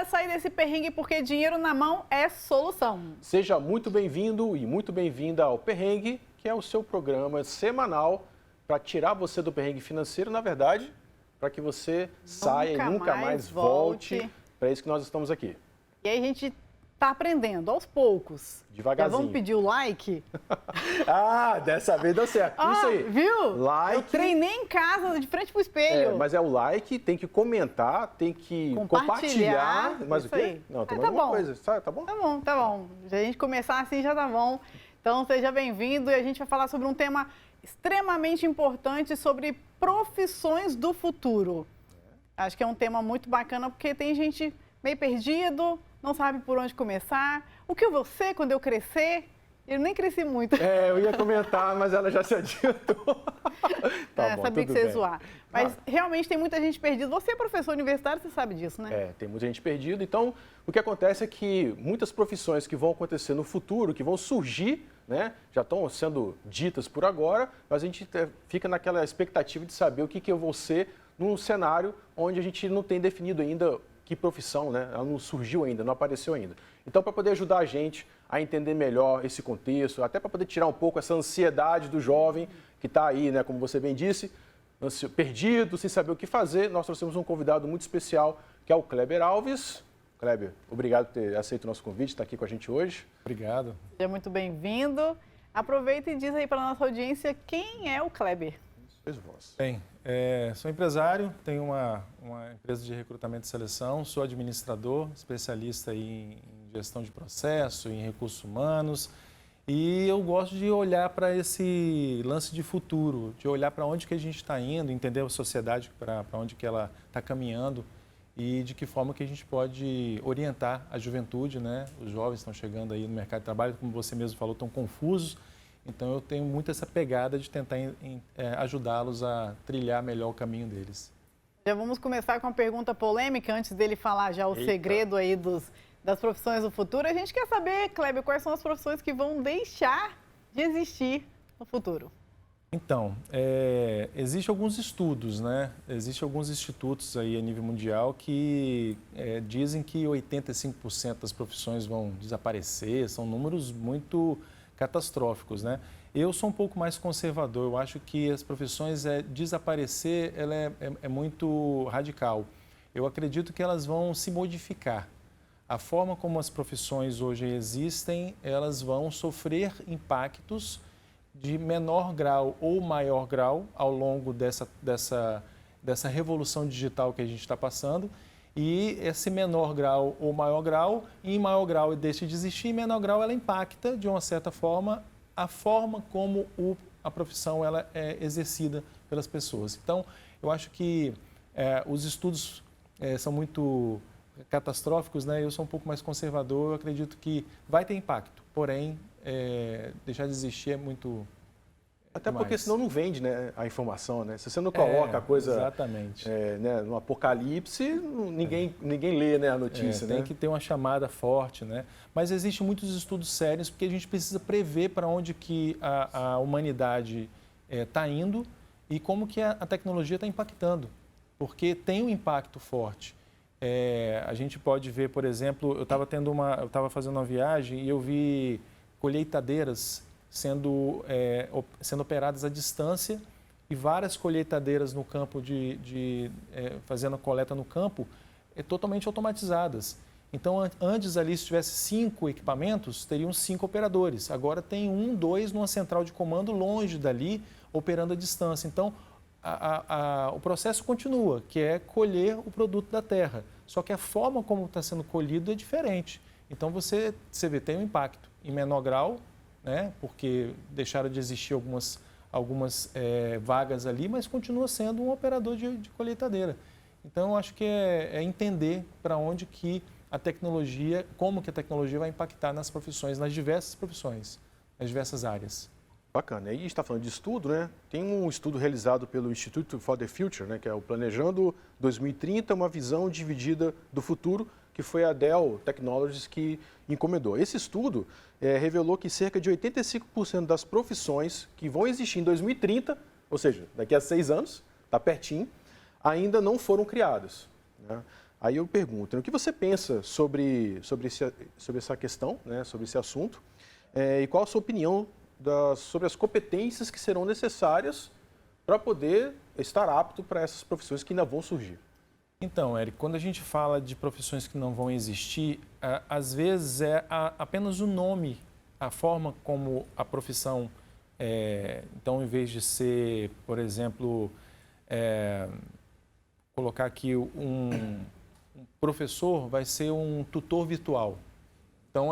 sair desse perrengue porque dinheiro na mão é solução. Seja muito bem-vindo e muito bem-vinda ao Perrengue, que é o seu programa semanal para tirar você do perrengue financeiro, na verdade, para que você saia e nunca mais volte. Para isso que nós estamos aqui. E aí a gente tá aprendendo aos poucos. Devagarzinho. Já vamos pedir o like? Ah, dessa vez deu certo. Isso aí. Viu? Like. Eu treinei em casa, de frente pro espelho. Mas é o like, tem que comentar, tem que compartilhar. Mas o quê? Aí. Não, tem tá alguma bom. coisa. Tá bom? Tá bom. Se a gente começar assim, já tá bom. Então, seja bem-vindo e a gente vai falar sobre um tema extremamente importante sobre profissões do futuro. Acho que é um tema muito bacana porque tem gente meio perdido, não sabe por onde começar. O que eu vou ser quando eu crescer? Eu nem cresci muito. Eu ia comentar, mas ela já se adiantou. Tá bom, sabia que tudo você ia bem. zoar. Mas realmente tem muita gente perdida. Você é professor universitário, você sabe disso, né? Tem muita gente perdida. Então, o que acontece é que muitas profissões que vão acontecer no futuro, que vão surgir, né, já estão sendo ditas por agora, mas a gente fica naquela expectativa de saber o que eu vou ser num cenário onde a gente não tem definido ainda que profissão, né? Ela não surgiu ainda, não apareceu ainda. Então, para poder ajudar a gente a entender melhor esse contexto, até para poder tirar um pouco essa ansiedade do jovem que está aí, né, como você bem disse, perdido, sem saber o que fazer, nós trouxemos um convidado muito especial, que é o Kleber Alves. Kleber, obrigado por ter aceito o nosso convite, estar aqui com a gente hoje. Obrigado. Seja muito bem-vindo. Aproveita e diz aí para a nossa audiência quem é o Kleber. Bem, sou empresário, tenho uma empresa de recrutamento e seleção, sou administrador, especialista em gestão de processo, em recursos humanos, e eu gosto de olhar para esse lance de futuro, de olhar para onde que a gente está indo, entender a sociedade para onde que ela está caminhando e de que forma que a gente pode orientar a juventude, né? Os jovens estão chegando aí no mercado de trabalho, como você mesmo falou, estão confusos. Então, eu tenho muito essa pegada de tentar ajudá-los a trilhar melhor o caminho deles. Já vamos começar com uma pergunta polêmica, antes dele falar já o segredo aí das profissões do futuro. A gente quer saber, Kleber, quais são as profissões que vão deixar de existir no futuro? Então, existem alguns estudos, né? Existem alguns institutos aí a nível mundial que dizem que 85% das profissões vão desaparecer, são números muito catastróficos, né? Eu sou um pouco mais conservador, eu acho que as profissões desaparecer, ela é muito radical. Eu acredito que elas vão se modificar. A forma como as profissões hoje existem, elas vão sofrer impactos de menor grau ou maior grau ao longo dessa revolução digital que a gente está passando. E esse menor grau ou maior grau, em maior grau deixa de existir, em menor grau ela impacta, de uma certa forma, a forma como a profissão ela é exercida pelas pessoas. Então, eu acho que os estudos são muito catastróficos, né? Eu sou um pouco mais conservador, eu acredito que vai ter impacto, porém, deixar de existir é muito... Até porque senão não vende, né, a informação, né? Se você não coloca a coisa exatamente. Né, no apocalipse, ninguém lê, né, a notícia. Tem que ter uma chamada forte, né? Mas existem muitos estudos sérios porque a gente precisa prever para onde que a humanidade está indo e como que a tecnologia está impactando, porque tem um impacto forte. A gente pode ver, por exemplo, eu estava fazendo uma viagem e eu vi colheitadeiras sendo operadas à distância e várias colheitadeiras no campo fazendo a coleta no campo totalmente automatizadas. Então, antes ali, se tivesse 5 equipamentos, teriam 5 operadores. Agora tem 1, 2 numa central de comando longe dali, operando à distância. Então, o processo continua, que é colher o produto da terra. Só que a forma como está sendo colhido é diferente. Então, você vê, tem um impacto em menor grau, né? Porque deixaram de existir algumas vagas ali, mas continua sendo um operador de colheitadeira. Então, eu acho que é entender para onde que a tecnologia, como que a tecnologia vai impactar nas profissões, nas diversas profissões, nas diversas áreas. Bacana. E a gente está falando de estudo, né? Tem um estudo realizado pelo Institute for the Future, né? Que é o Planejando 2030, uma visão dividida do futuro, que foi a Dell Technologies que encomendou. Esse estudo revelou que cerca de 85% das profissões que vão existir em 2030, ou seja, daqui a 6 anos, está pertinho, ainda não foram criadas, né? Aí eu pergunto, o que você pensa sobre essa questão, né, sobre esse assunto, e qual a sua opinião sobre as competências que serão necessárias para poder estar apto para essas profissões que ainda vão surgir? Então, Eric, quando a gente fala de profissões que não vão existir, às vezes é apenas o nome, a forma como a profissão então, em vez de ser, por exemplo, colocar aqui um professor, vai ser um tutor virtual. Então,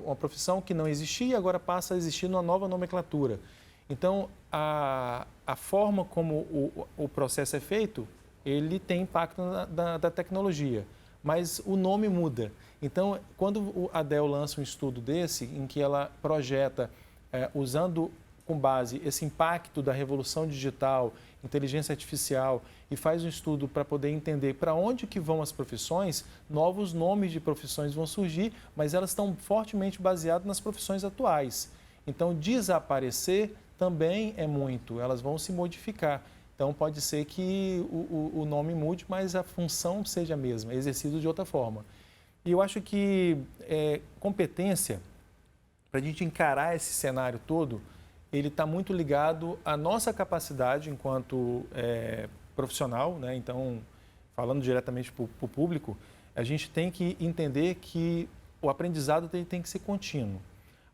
uma profissão que não existia e agora passa a existir numa nova nomenclatura. Então, a forma como o processo é feito, ele tem impacto da tecnologia, mas o nome muda. Então, quando a Dell lança um estudo desse, em que ela projeta, usando com base esse impacto da revolução digital, inteligência artificial, e faz um estudo para poder entender para onde que vão as profissões, novos nomes de profissões vão surgir, mas elas estão fortemente baseadas nas profissões atuais. Então, desaparecer também é muito, elas vão se modificar. Então, pode ser que o nome mude, mas a função seja a mesma, exercido de outra forma. E eu acho que competência, para a gente encarar esse cenário todo, ele está muito ligado à nossa capacidade enquanto profissional, né? Então, falando diretamente para o público, a gente tem que entender que o aprendizado tem que ser contínuo.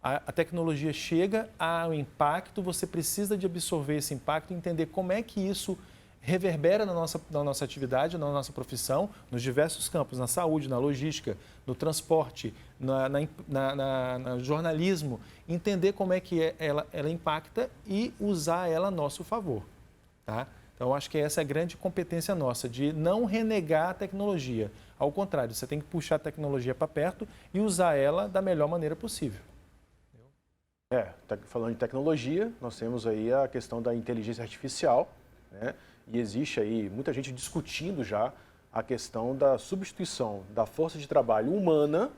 A tecnologia chega ao impacto, você precisa de absorver esse impacto e entender como é que isso reverbera na nossa atividade, na nossa profissão, nos diversos campos, na saúde, na logística, no transporte, no jornalismo, entender como é que ela impacta e usar ela a nosso favor. Tá? Então, acho que essa é a grande competência nossa, de não renegar a tecnologia. Ao contrário, você tem que puxar a tecnologia para perto e usar ela da melhor maneira possível. Falando de tecnologia, nós temos aí a questão da inteligência artificial, né? E existe aí muita gente discutindo já a questão da substituição da força de trabalho humana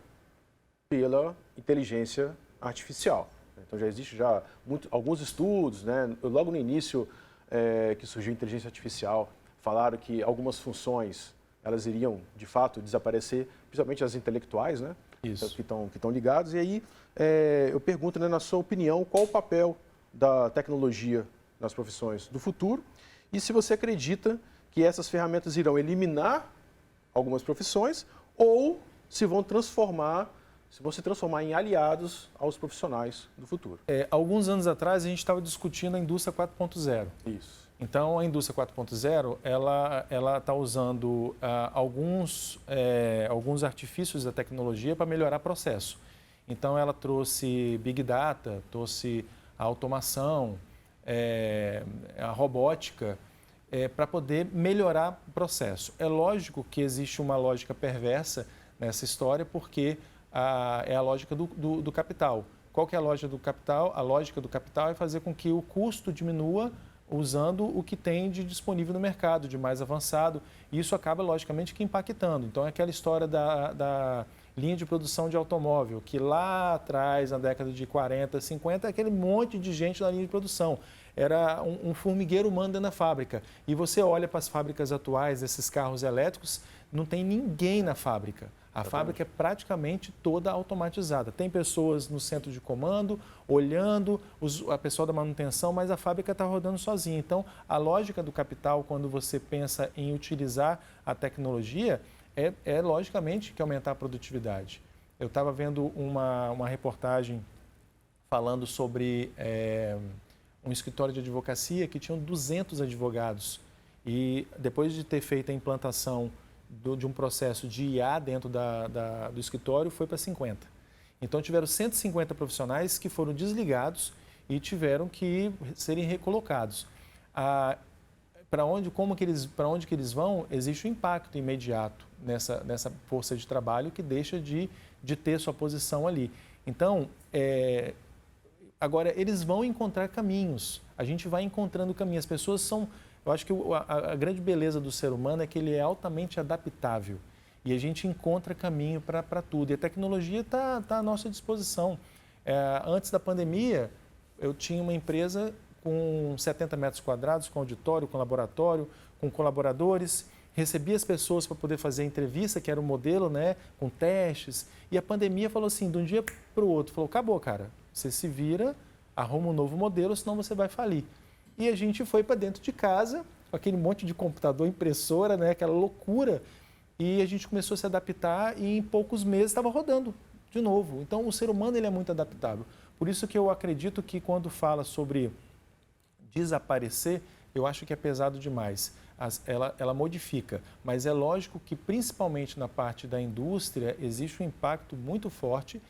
pela inteligência artificial. Então já existe alguns estudos, né? Logo no início que surgiu a inteligência artificial, falaram que algumas funções elas iriam de fato desaparecer, principalmente as intelectuais, né? Isso. Que estão ligados. E aí eu pergunto, né, na sua opinião, qual o papel da tecnologia nas profissões do futuro e se você acredita que essas ferramentas irão eliminar algumas profissões ou se vão se transformar em aliados aos profissionais do futuro. Alguns anos atrás, a gente estava discutindo a indústria 4.0. Isso. Então, a indústria 4.0, ela está usando alguns artifícios da tecnologia para melhorar o processo. Então, ela trouxe Big Data, trouxe a automação, a robótica, para poder melhorar o processo. É lógico que existe uma lógica perversa nessa história, porque é a lógica do capital. Qual que é a lógica do capital? A lógica do capital é fazer com que o custo diminua usando o que tem de disponível no mercado, de mais avançado. E isso acaba, logicamente, que impactando. Então, é aquela história da linha de produção de automóvel, que lá atrás, na década de 40, 50, aquele monte de gente na linha de produção. Era um formigueiro humano dentro da fábrica. E você olha para as fábricas atuais, desses carros elétricos, não tem ninguém na fábrica. A fábrica é praticamente toda automatizada. Tem pessoas no centro de comando, olhando, a pessoa da manutenção, mas a fábrica está rodando sozinha. Então, a lógica do capital, quando você pensa em utilizar a tecnologia, é logicamente que aumentar a produtividade. Eu estava vendo uma reportagem falando sobre um escritório de advocacia que tinha 200 advogados. E depois de ter feito a implantação de um processo de IA dentro do escritório, foi para 50. Então, tiveram 150 profissionais que foram desligados e tiveram que serem recolocados. Para onde que eles vão, existe um impacto imediato nessa força de trabalho que deixa de ter sua posição ali. Então, agora, eles vão encontrar caminhos. A gente vai encontrando caminhos. As pessoas são... Eu acho que a grande beleza do ser humano é que ele é altamente adaptável e a gente encontra caminho para tudo. E a tecnologia está à nossa disposição. Antes da pandemia, eu tinha uma empresa com 70 metros quadrados, com auditório, com laboratório, com colaboradores. recebia as pessoas para poder fazer a entrevista, que era o modelo, né, com testes. E a pandemia falou assim, de um dia para o outro, falou, acabou, cara, você se vira, arruma um novo modelo, senão você vai falir. E a gente foi para dentro de casa, com aquele monte de computador, impressora, né, aquela loucura. E a gente começou a se adaptar e em poucos meses estava rodando de novo. Então, o ser humano ele é muito adaptável. Por isso que eu acredito que quando fala sobre desaparecer, eu acho que é pesado demais. Ela modifica, mas é lógico que principalmente na parte da indústria existe um impacto muito forte,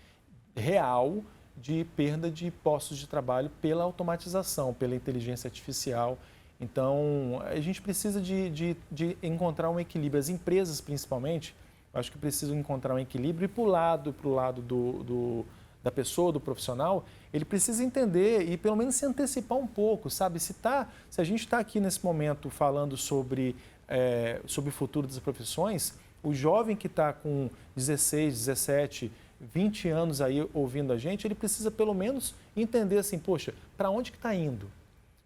real, de perda de postos de trabalho pela automatização, pela inteligência artificial. Então, a gente precisa de encontrar um equilíbrio. As empresas, principalmente, acho que precisam encontrar um equilíbrio e para o lado da pessoa, do profissional, ele precisa entender e pelo menos se antecipar um pouco, sabe? Se a gente está aqui nesse momento falando sobre o futuro das profissões, o jovem que está com 16, 17, 20 anos aí ouvindo a gente, ele precisa pelo menos entender assim, poxa, para onde que está indo?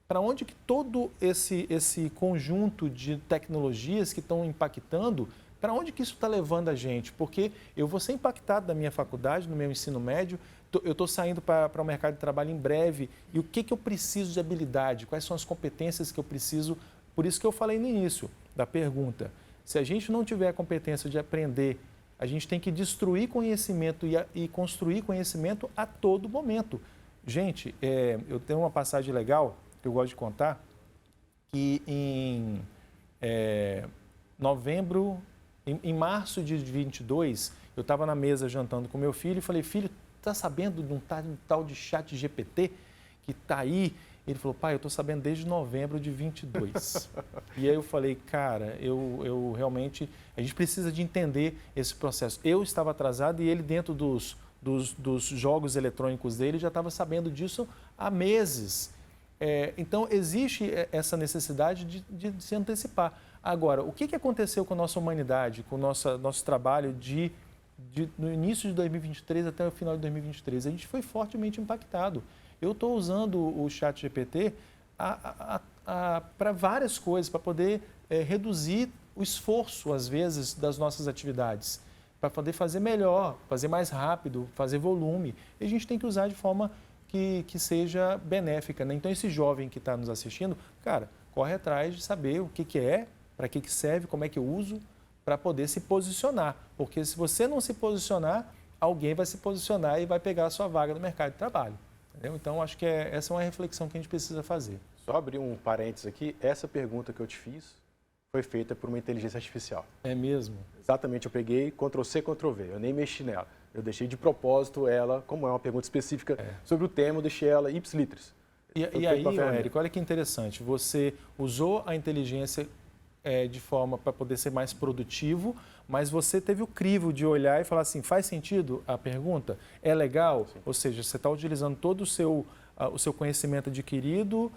Para onde que todo esse conjunto de tecnologias que estão impactando, para onde que isso está levando a gente? Porque eu vou ser impactado da minha faculdade, no meu ensino médio, eu estou saindo para o mercado de trabalho em breve, e o que eu preciso de habilidade? Quais são as competências que eu preciso? Por isso que eu falei no início da pergunta. Se a gente não tiver a competência de aprender, a gente tem que destruir conhecimento e construir conhecimento a todo momento. Gente, eu tenho uma passagem legal que eu gosto de contar, que em em março de 22, eu estava na mesa jantando com meu filho e falei, filho, está sabendo de um tal de ChatGPT que está aí? Ele falou, pai, eu estou sabendo desde novembro de 22. E aí eu falei, cara, eu realmente, a gente precisa de entender esse processo. Eu estava atrasado e ele dentro dos jogos eletrônicos dele já estava sabendo disso há meses. Então, existe essa necessidade de se antecipar. Agora, o que aconteceu com a nossa humanidade, com o nosso trabalho no início de 2023 até o final de 2023? A gente foi fortemente impactado. Eu estou usando o ChatGPT para várias coisas, para poder reduzir o esforço, às vezes, das nossas atividades, para poder fazer melhor, fazer mais rápido, fazer volume. E a gente tem que usar de forma que seja benéfica, né? Então, esse jovem que está nos assistindo, cara, corre atrás de saber o que é, para que serve, como é que eu uso, para poder se posicionar. Porque se você não se posicionar, alguém vai se posicionar e vai pegar a sua vaga no mercado de trabalho. Entendeu? Então, acho que essa é uma reflexão que a gente precisa fazer. Só abrir um parênteses aqui, essa pergunta que eu te fiz foi feita por uma inteligência artificial. É mesmo? Exatamente, eu peguei Ctrl+C, Ctrl+V, eu nem mexi nela. Eu deixei de propósito ela, como é uma pergunta específica sobre o tema, eu deixei ela ipsilitris. E aí, Érico, olha que interessante, você usou a inteligência de forma para poder ser mais produtivo, mas você teve o crivo de olhar e falar assim, faz sentido a pergunta? É legal? Sim. Ou seja, você está utilizando todo o seu conhecimento adquirido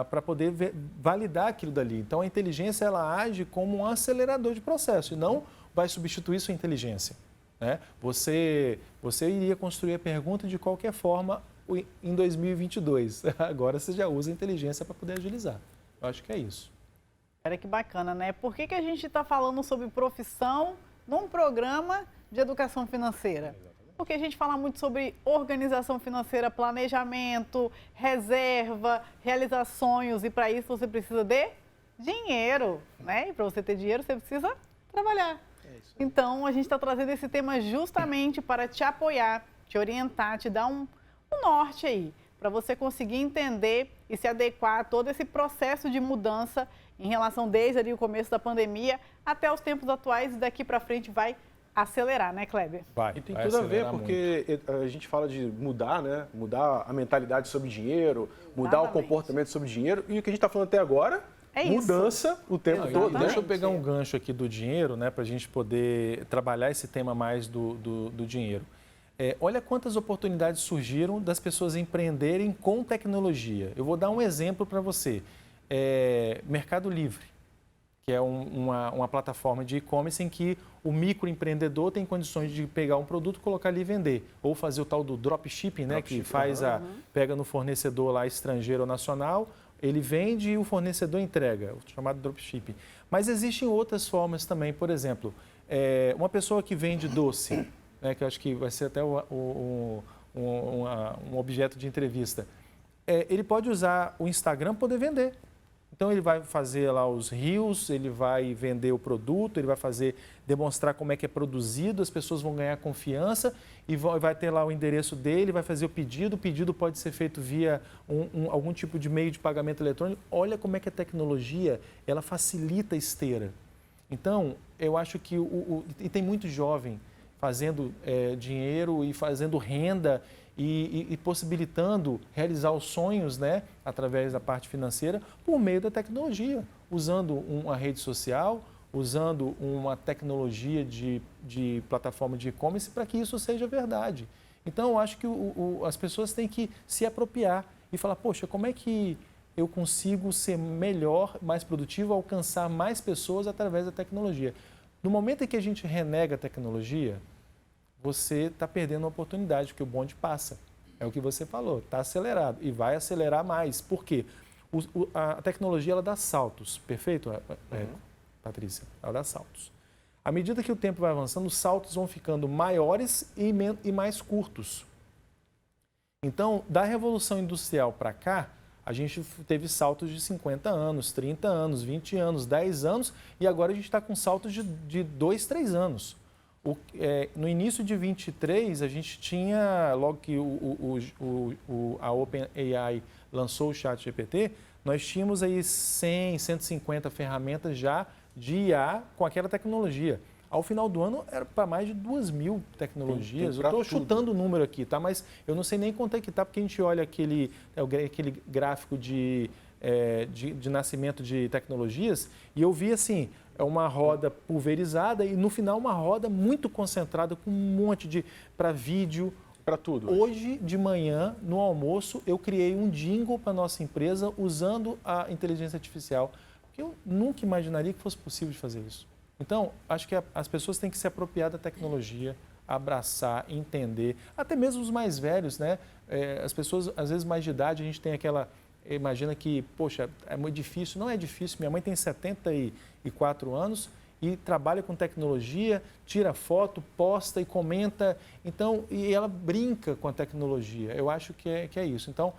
para poder validar aquilo dali. Então, a inteligência ela age como um acelerador de processo e não vai substituir sua inteligência. Né? Você iria construir a pergunta de qualquer forma em 2022. Agora você já usa a inteligência para poder agilizar. Eu acho que é isso. Olha que bacana, né? Por que a gente está falando sobre profissão num programa de educação financeira? Porque a gente fala muito sobre organização financeira, planejamento, reserva, realizar sonhos e para isso você precisa de dinheiro, né? E para você ter dinheiro você precisa trabalhar. Então a gente está trazendo esse tema justamente para te apoiar, te orientar, te dar um norte aí, para você conseguir entender e se adequar a todo esse processo de mudança em relação desde ali o começo da pandemia até os tempos atuais e daqui para frente vai acelerar, né, Kleber? E tem tudo a ver, porque a gente fala de mudar, né? Mudar a mentalidade sobre dinheiro, mudar o comportamento sobre dinheiro. E o que a gente está falando até agora, mudança o tempo todo, né? Deixa eu pegar um gancho aqui do dinheiro, né? Para a gente poder trabalhar esse tema mais do dinheiro. Olha quantas oportunidades surgiram das pessoas empreenderem com tecnologia. Eu vou dar um exemplo para você. Mercado Livre, que é uma plataforma de e-commerce em que o microempreendedor tem condições de pegar um produto, colocar ali e vender. Ou fazer o tal do dropshipping, né? Que faz pega no fornecedor lá estrangeiro ou nacional, ele vende e o fornecedor entrega, o chamado dropshipping. Mas existem outras formas também, por exemplo, uma pessoa que vende doce, né, que eu acho que vai ser até um objeto de entrevista, ele pode usar o Instagram para poder vender. Então ele vai fazer lá os reels, ele vai vender o produto, ele vai demonstrar como é que é produzido, as pessoas vão ganhar confiança e vai ter lá o endereço dele, vai fazer o pedido pode ser feito via algum tipo de meio de pagamento eletrônico. Olha como é que a tecnologia, ela facilita a esteira. Então, eu acho que e tem muito jovem fazendo dinheiro e fazendo renda e possibilitando realizar os sonhos, né, através da parte financeira por meio da tecnologia, usando uma rede social, usando uma tecnologia de plataforma de e-commerce para que isso seja verdade. Então, eu acho que as pessoas têm que se apropriar e falar, poxa, como é que eu consigo ser melhor, mais produtivo, alcançar mais pessoas através da tecnologia? No momento em que a gente renega a tecnologia, você está perdendo uma oportunidade, porque o bonde passa. É o que você falou, está acelerado e vai acelerar mais. Por quê? A tecnologia ela dá saltos, perfeito, Patrícia? Ela dá saltos. À medida que o tempo vai avançando, os saltos vão ficando maiores e mais curtos. Então, da Revolução Industrial para cá, a gente teve saltos de 50 anos, 30 anos, 20 anos, 10 anos e agora a gente está com saltos de 2, 3 anos. No início de 23, a gente tinha, logo que a OpenAI lançou o ChatGPT, nós tínhamos aí 100, 150 ferramentas já de IA com aquela tecnologia. Ao final do ano, era para mais de 2.000 tecnologias. Eu estou chutando o número aqui, tá? Mas eu não sei nem quanto é que está, porque a gente olha aquele gráfico de nascimento de tecnologias e eu vi assim, uma roda pulverizada e no final uma roda muito concentrada com um monte para vídeo. Para tudo. Hoje de manhã, no almoço, eu criei um jingle para a nossa empresa usando a inteligência artificial, porque eu nunca imaginaria que fosse possível de fazer isso. Então, acho que as pessoas têm que se apropriar da tecnologia, abraçar, entender, até mesmo os mais velhos, né? As pessoas, às vezes, mais de idade, a gente tem aquela... Imagina que, poxa, é muito difícil. Não é difícil. Minha mãe tem 74 anos e trabalha com tecnologia, tira foto, posta e comenta. Então, e ela brinca com a tecnologia. Eu acho que é isso. Então,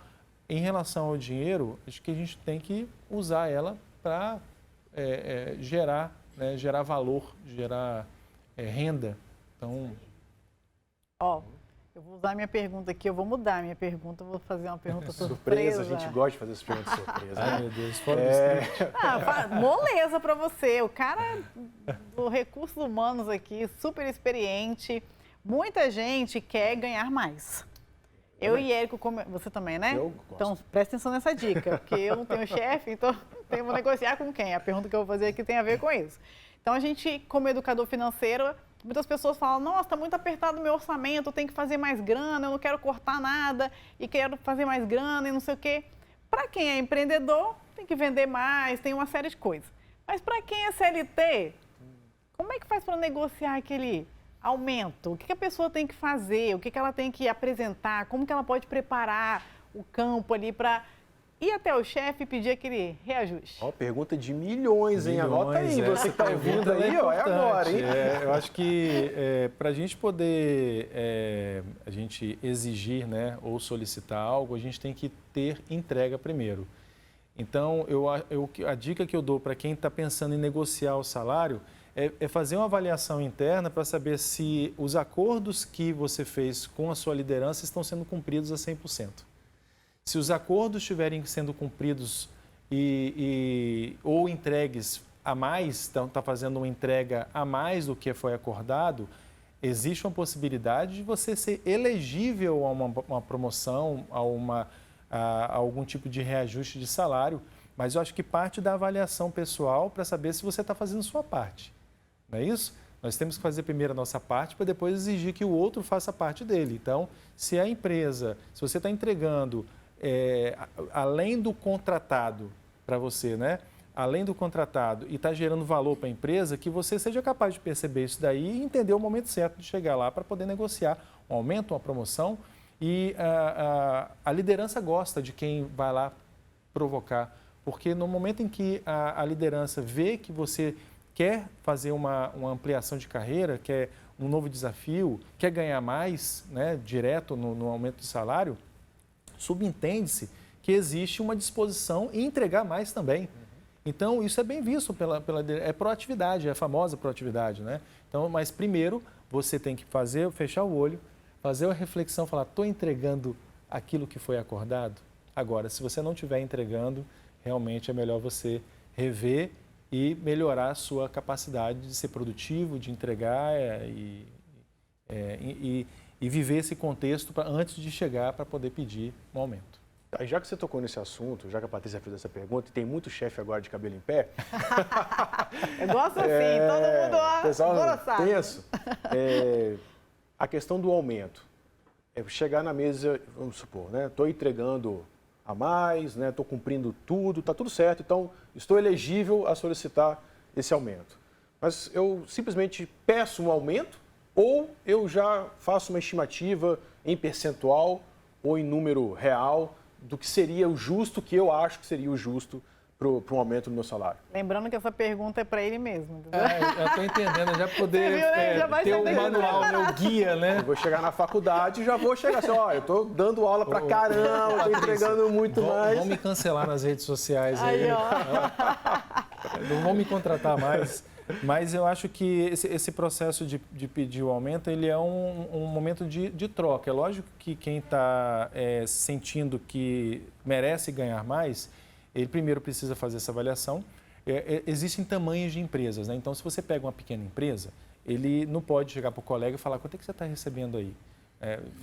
em relação ao dinheiro, acho que a gente tem que usar ela para gerar valor, gerar renda. Então... Eu vou usar minha pergunta aqui, eu vou mudar a minha pergunta, vou fazer uma pergunta surpresa. A gente gosta de fazer essa pergunta surpresa. Ai, meu Deus, fora moleza para você. O cara do Recursos Humanos aqui, super experiente. Muita gente quer ganhar mais. Eu e Érico, você também, né? Eu gosto. Então, presta atenção nessa dica, porque eu não tenho chefe, então eu vou negociar com quem? A pergunta que eu vou fazer aqui tem a ver com isso. Então, a gente, como educador financeiro, muitas pessoas falam, nossa, está muito apertado o meu orçamento, eu tenho que fazer mais grana, eu não quero cortar nada e quero fazer mais grana e não sei o quê. Para quem é empreendedor, tem que vender mais, tem uma série de coisas. Mas para quem é CLT, como é que faz para negociar aquele aumento? O que a pessoa tem que fazer? O que ela tem que apresentar? Como que ela pode preparar o campo ali para ir até o chefe e pedir aquele reajuste? Pergunta de milhões, hein? Anota aí, você que está ouvindo aí, é agora, hein? Eu acho que para a gente poder a gente exigir, né, ou solicitar algo, a gente tem que ter entrega primeiro. Então, a dica que eu dou para quem está pensando em negociar o salário é fazer uma avaliação interna para saber se os acordos que você fez com a sua liderança estão sendo cumpridos a 100%. Se os acordos estiverem sendo cumpridos ou entregues a mais, então está fazendo uma entrega a mais do que foi acordado, existe uma possibilidade de você ser elegível a uma promoção, a algum tipo de reajuste de salário, mas eu acho que parte da avaliação pessoal para saber se você está fazendo sua parte. Não é isso? Nós temos que fazer primeiro a nossa parte para depois exigir que o outro faça a parte dele. Então, se a empresa, se você está entregando além do contratado para você, né? Além do contratado e está gerando valor para a empresa, que você seja capaz de perceber isso daí e entender o momento certo de chegar lá para poder negociar um aumento, uma promoção. E a liderança gosta de quem vai lá provocar, porque no momento em que a liderança vê que você quer fazer uma ampliação de carreira, quer um novo desafio, quer ganhar mais, né, direto no aumento de salário, subentende-se que existe uma disposição em entregar mais também. Então, isso é bem visto é proatividade, é a famosa proatividade, né? Então, mas primeiro, você tem que fechar o olho, fazer a reflexão, falar, estou entregando aquilo que foi acordado? Agora, se você não estiver entregando, realmente é melhor você rever e melhorar a sua capacidade de ser produtivo, de entregar e viver esse contexto antes de chegar para poder pedir um aumento. Já que você tocou nesse assunto, já que a Patrícia fez essa pergunta, e tem muito chefe agora de cabelo em pé... Eu gosto assim, todo mundo pessoal tenso. A questão do aumento. Chegar na mesa, vamos supor, né? Estou entregando a mais, né? Estou cumprindo tudo, está tudo certo, então estou elegível a solicitar esse aumento. Mas eu simplesmente peço um aumento ou eu já faço uma estimativa em percentual ou em número real do que seria o justo, que eu acho que seria o justo para um aumento no meu salário. Lembrando que essa pergunta é para ele mesmo. Entendeu? Eu estou entendendo, já poder viu, né? Já ter o manual, o guia, né? Eu vou chegar na faculdade e já vou chegar assim, ó, eu estou dando aula para caramba, estou entregando muito mais. Vão me cancelar nas redes sociais aí. Não vão me contratar mais. Mas eu acho que esse processo de pedir o aumento, ele é um momento de troca. É lógico que quem está sentindo que merece ganhar mais, ele primeiro precisa fazer essa avaliação. Existem tamanhos de empresas, né? Então, se você pega uma pequena empresa, ele não pode chegar para o colega e falar quanto é que você está recebendo aí.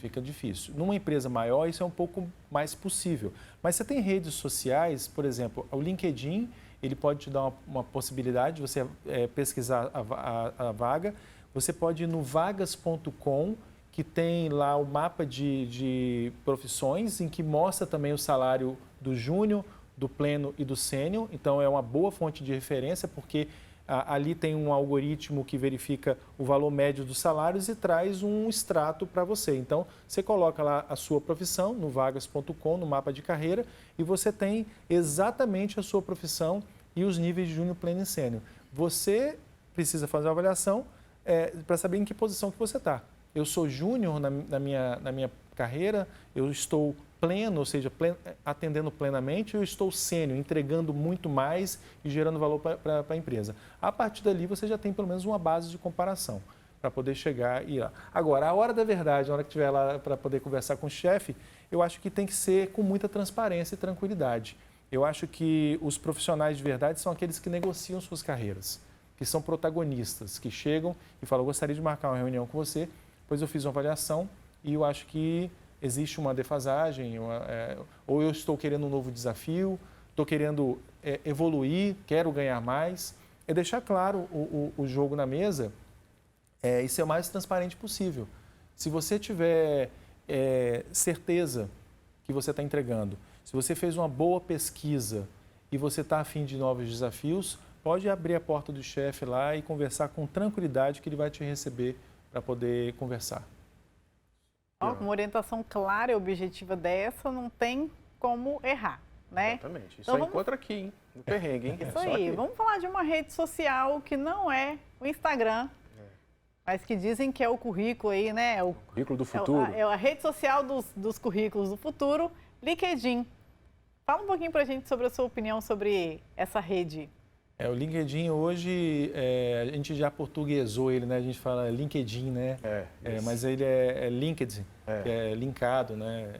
Fica difícil. Numa empresa maior, isso é um pouco mais possível. Mas você tem redes sociais, por exemplo, o LinkedIn, ele pode te dar uma possibilidade de você pesquisar a vaga. Você pode ir no vagas.com, que tem lá o mapa de profissões, em que mostra também o salário do júnior, do pleno e do sênior. Então, é uma boa fonte de referência, porque ali tem um algoritmo que verifica o valor médio dos salários e traz um extrato para você. Então, você coloca lá a sua profissão no vagas.com, no mapa de carreira, e você tem exatamente a sua profissão e os níveis de júnior, pleno e sênior. Você precisa fazer uma avaliação para saber em que posição que você está. Eu sou júnior na minha carreira, eu estou pleno, ou seja, atendendo plenamente, eu estou sênior, entregando muito mais e gerando valor para a empresa. A partir dali, você já tem pelo menos uma base de comparação para poder chegar e ir lá. Agora, a hora da verdade, na hora que estiver lá para poder conversar com o chefe, eu acho que tem que ser com muita transparência e tranquilidade. Eu acho que os profissionais de verdade são aqueles que negociam suas carreiras, que são protagonistas, que chegam e falam, eu gostaria de marcar uma reunião com você, pois eu fiz uma avaliação e eu acho que existe uma defasagem, ou eu estou querendo um novo desafio, estou querendo evoluir, quero ganhar mais. É deixar claro o jogo na mesa e ser o mais transparente possível. Se você tiver certeza que você está entregando, se você fez uma boa pesquisa e você está a fim de novos desafios, pode abrir a porta do chefe lá e conversar com tranquilidade que ele vai te receber para poder conversar. Uma orientação clara e objetiva dessa não tem como errar, né? Exatamente. Isso então, encontra aqui, hein? No perrengue, hein? Isso aí. Vamos falar de uma rede social que não é o Instagram, mas que dizem que é o currículo aí, né? O currículo do futuro. É a rede social dos currículos do futuro, LinkedIn. Fala um pouquinho para a gente sobre a sua opinião sobre essa rede. O LinkedIn hoje, a gente já portuguesou ele, né? A gente fala LinkedIn, né? Mas ele é LinkedIn, que é linkado, né?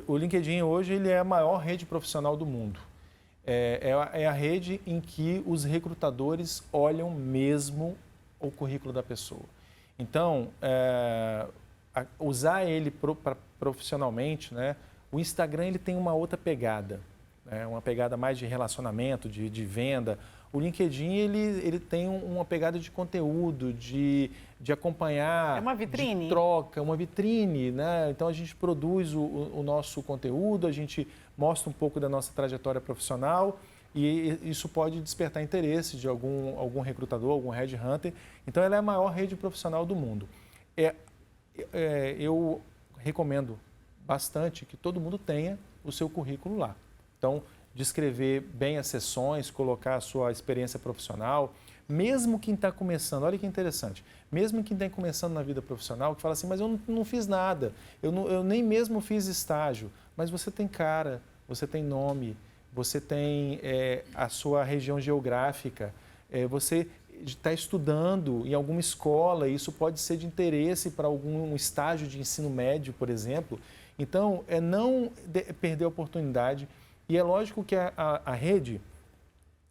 O LinkedIn hoje ele é a maior rede profissional do mundo. É a rede em que os recrutadores olham mesmo o currículo da pessoa. Então, usar ele profissionalmente, né? O Instagram ele tem uma outra pegada. Uma pegada mais de relacionamento, de venda. O LinkedIn, ele tem uma pegada de conteúdo, de acompanhar... É uma vitrine? De troca, uma vitrine, né? Então, a gente produz o nosso conteúdo, a gente mostra um pouco da nossa trajetória profissional e isso pode despertar interesse de algum recrutador, algum headhunter. Então, ela é a maior rede profissional do mundo. Eu recomendo bastante que todo mundo tenha o seu currículo lá. Então, descrever bem as sessões, colocar a sua experiência profissional, mesmo quem está começando, olha que interessante, mesmo quem está começando na vida profissional, que fala assim, mas eu não fiz nada, eu nem mesmo fiz estágio, mas você tem cara, você tem nome, você tem a sua região geográfica, você está estudando em alguma escola, isso pode ser de interesse para algum estágio de ensino médio, por exemplo. Então, não perder a oportunidade. E é lógico que a rede,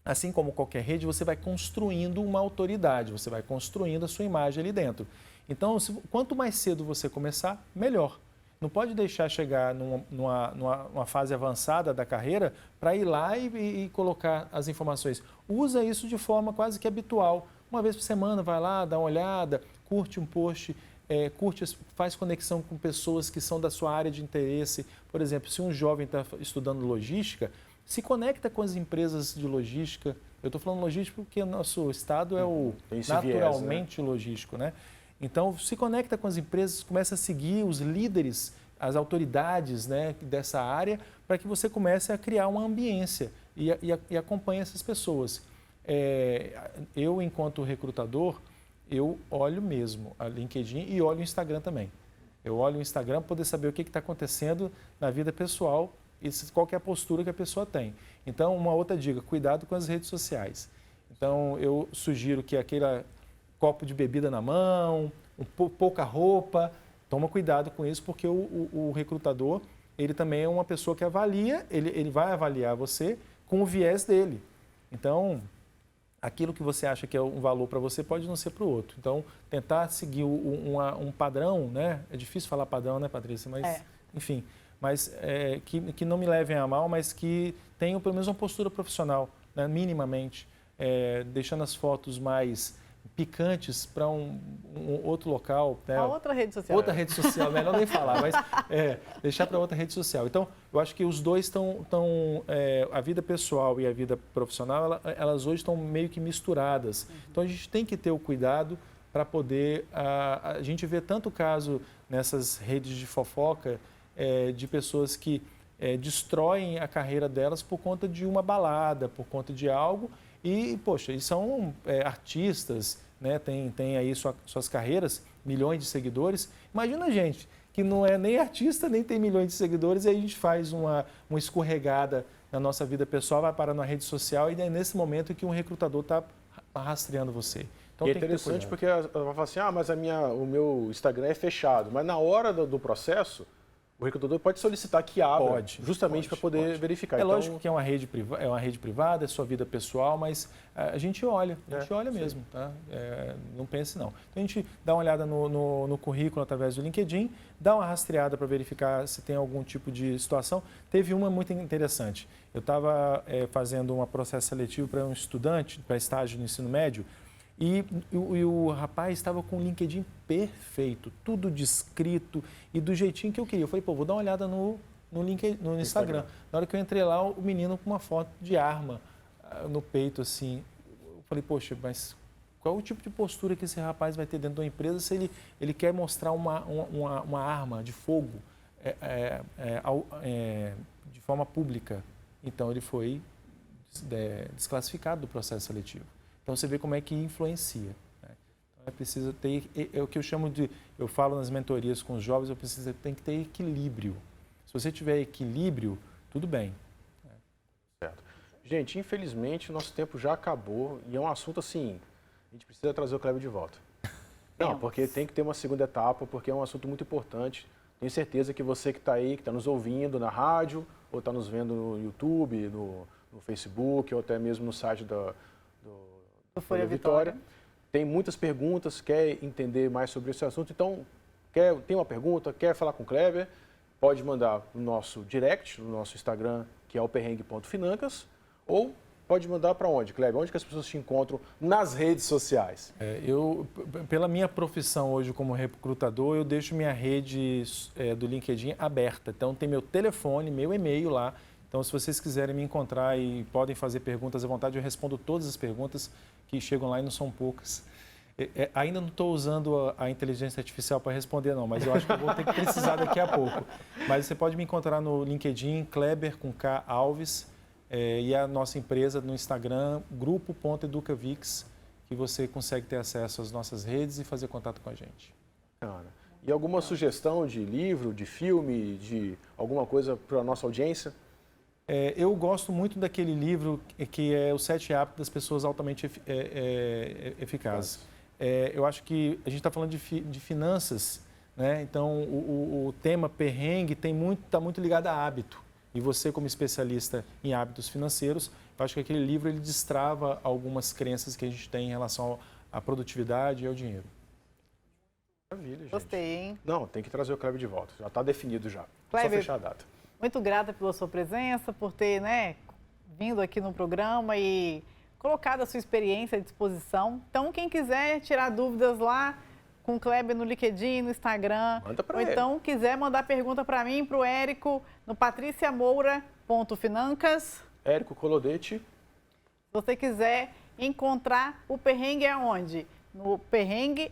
assim como qualquer rede, você vai construindo uma autoridade, você vai construindo a sua imagem ali dentro. Então, quanto mais cedo você começar, melhor. Não pode deixar chegar numa fase avançada da carreira para ir lá e colocar as informações. Usa isso de forma quase que habitual. Uma vez por semana, vai lá, dá uma olhada, curte um post, faz conexão com pessoas que são da sua área de interesse. Por exemplo, se um jovem está estudando logística, se conecta com as empresas de logística. Eu estou falando logística porque o nosso estado é o naturalmente viés, né? Logístico, né? Então, se conecta com as empresas, começa a seguir os líderes, as autoridades, né, dessa área, para que você comece a criar uma ambiência e acompanhe essas pessoas. Eu, enquanto recrutador, eu olho mesmo a LinkedIn e olho o Instagram também. Eu olho o Instagram para poder saber o que está acontecendo na vida pessoal e qual que é a postura que a pessoa tem. Então, uma outra dica, cuidado com as redes sociais. Então, eu sugiro que aquele copo de bebida na mão, pouca roupa, toma cuidado com isso, porque o recrutador, ele também é uma pessoa que avalia, ele vai avaliar você com o viés dele. Então, aquilo que você acha que é um valor para você pode não ser para o outro. Então, tentar seguir um padrão, né? É difícil falar padrão, né, Patrícia? Mas, enfim, mas que não me levem a mal, mas que tenham pelo menos uma postura profissional, né, minimamente, deixando as fotos mais picantes para um outro local. Né? Outra rede social. Outra rede social, melhor nem falar, mas deixar para outra rede social. Então, eu acho que os dois estão a vida pessoal e a vida profissional, elas hoje estão meio que misturadas. Então, a gente tem que ter o cuidado para poder... A gente vê tanto caso nessas redes de fofoca de pessoas que destroem a carreira delas por conta de uma balada, por conta de algo. E, poxa, eles são artistas, né? Tem aí suas carreiras, milhões de seguidores. Imagina a gente que não é nem artista, nem tem milhões de seguidores, e aí a gente faz uma escorregada na nossa vida pessoal, vai parar na rede social, e é nesse momento que um recrutador está rastreando você. Então, e é interessante porque ela vai falar assim, mas o meu Instagram é fechado. Mas na hora do processo, o recrutador pode solicitar que abra, justamente para poder verificar. Lógico que é uma rede privada, é sua vida pessoal, mas a gente olha mesmo, tá? Não pense não. Então, a gente dá uma olhada no currículo através do LinkedIn, dá uma rastreada para verificar se tem algum tipo de situação. Teve uma muito interessante. Eu estava fazendo um processo seletivo para um estudante, para estágio no ensino médio, e o rapaz estava com o LinkedIn perfeito, tudo descrito e do jeitinho que eu queria. Eu falei, vou dar uma olhada no Instagram. Na hora que eu entrei lá, o menino com uma foto de arma no peito, assim. Eu falei, poxa, mas qual o tipo de postura que esse rapaz vai ter dentro da empresa se ele quer mostrar uma arma de fogo de forma pública? Então, ele foi desclassificado do processo seletivo. Então, você vê como é que influencia. Né? Então, é preciso ter, o que eu falo nas mentorias com os jovens, tem que ter equilíbrio. Se você tiver equilíbrio, tudo bem. Certo. Gente, infelizmente, o nosso tempo já acabou e é um assunto assim, a gente precisa trazer o Kleber de volta. Não, porque tem que ter uma segunda etapa, porque é um assunto muito importante. Tenho certeza que você que está aí, que está nos ouvindo na rádio, ou está nos vendo no YouTube, no Facebook, ou até mesmo no site do Folha Vitória. Tem muitas perguntas, quer entender mais sobre esse assunto, então tem uma pergunta, quer falar com o Kleber, pode mandar no nosso direct, no nosso Instagram, que é o perrengue.financas, ou pode mandar para onde, Kleber? Onde que as pessoas te encontram nas redes sociais? Pela minha profissão hoje como recrutador, eu deixo minha rede do LinkedIn aberta. Então, tem meu telefone, meu e-mail lá. Então, se vocês quiserem me encontrar e podem fazer perguntas à vontade, eu respondo todas as perguntas que chegam lá e não são poucas. Ainda não estou usando a inteligência artificial para responder, não, mas eu acho que eu vou ter que precisar daqui a pouco. Mas você pode me encontrar no LinkedIn, Kleber com K Alves, e a nossa empresa no Instagram, grupo.educavix, que você consegue ter acesso às nossas redes e fazer contato com a gente. E alguma sugestão de livro, de filme, de alguma coisa para a nossa audiência? Eu gosto muito daquele livro que é Os 7 Hábitos das Pessoas Altamente Eficazes. Eu acho que a gente está falando de finanças, né? Então o tema perrengue está muito ligado a hábito. E você, como especialista em hábitos financeiros, eu acho que aquele livro ele destrava algumas crenças que a gente tem em relação à produtividade e ao dinheiro. Maravilha, gente. Gostei, hein? Não, tem que trazer o Kleber de volta. Já está definido já. Kleber, só fechar a data. Muito grata pela sua presença, por ter, né, vindo aqui no programa e colocado a sua experiência à disposição. Então, quem quiser tirar dúvidas lá com o Kleber no LinkedIn, no Instagram, manda pra ou ele. então quiser mandar pergunta para mim, para o Érico, no patriciamoura.financas. Érico Colodete. Se você quiser encontrar o perrengue aonde? No perrengue,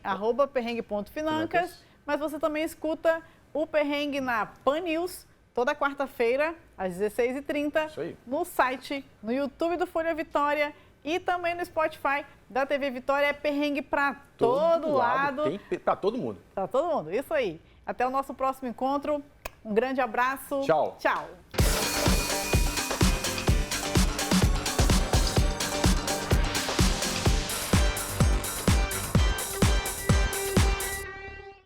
@perrengue.financas, mas você também escuta o perrengue na Pan News, toda quarta-feira, às 16h30, Isso aí. no site, no YouTube do Folha Vitória e também no Spotify da TV Vitória. É perrengue para todo lado. Tem para todo mundo. Para todo mundo, isso aí. Até o nosso próximo encontro. Um grande abraço. Tchau. Tchau.